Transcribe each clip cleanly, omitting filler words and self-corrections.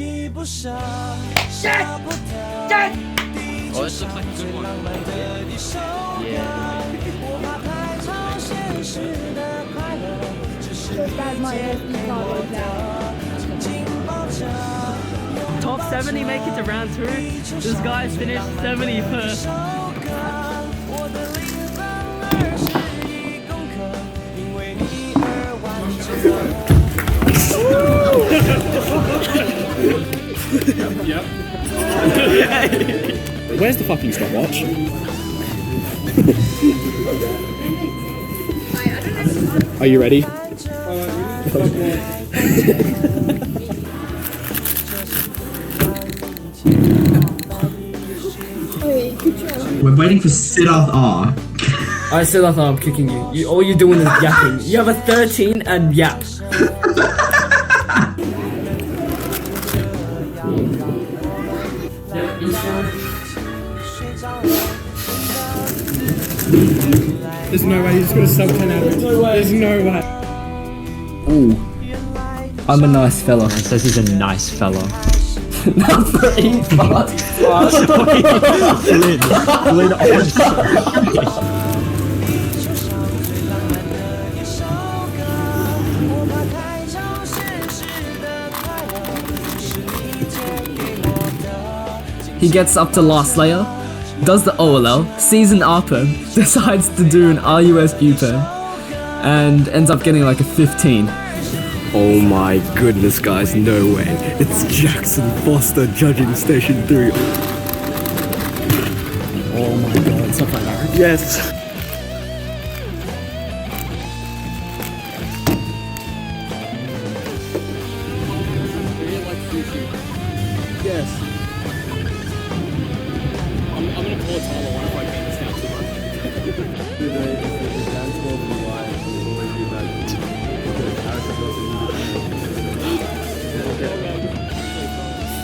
Oh, this looks like a good one. Yeah. Top 70 make it to round 2. This guy finished 71st. Yep. Where's the fucking stopwatch? Are you ready? We're waiting for Siddharth R. I still don't know I'm kicking you. All you're doing is yapping. You have a 13 and yap. There's no way he's gonna sub 10 out of it. There's no way. Ooh. I'm a nice fella. It says he's a nice fella. Not for He gets up to last layer, does the OLL, sees an ARPM, decides to do an RUS U-turn, and ends up getting like a 15. Oh my goodness, guys, no way. It's Jackson Foster judging station 3. Oh my god, stuff like that. Yes! Yes. I'm gonna call a timer one if I get this down too much.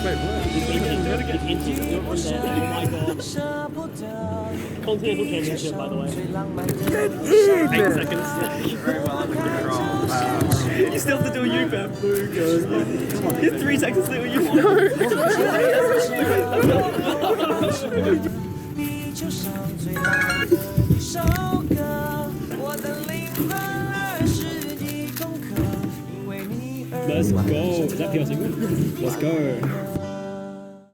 Wait, what? You gotta get into it. Oh my god. Continental Championship, by the way. 8 seconds. Very well under control. You still have to do a U-bend. Come on. You have 3 seconds to do a U-bend. Let's go. Is that PR single? Let's go.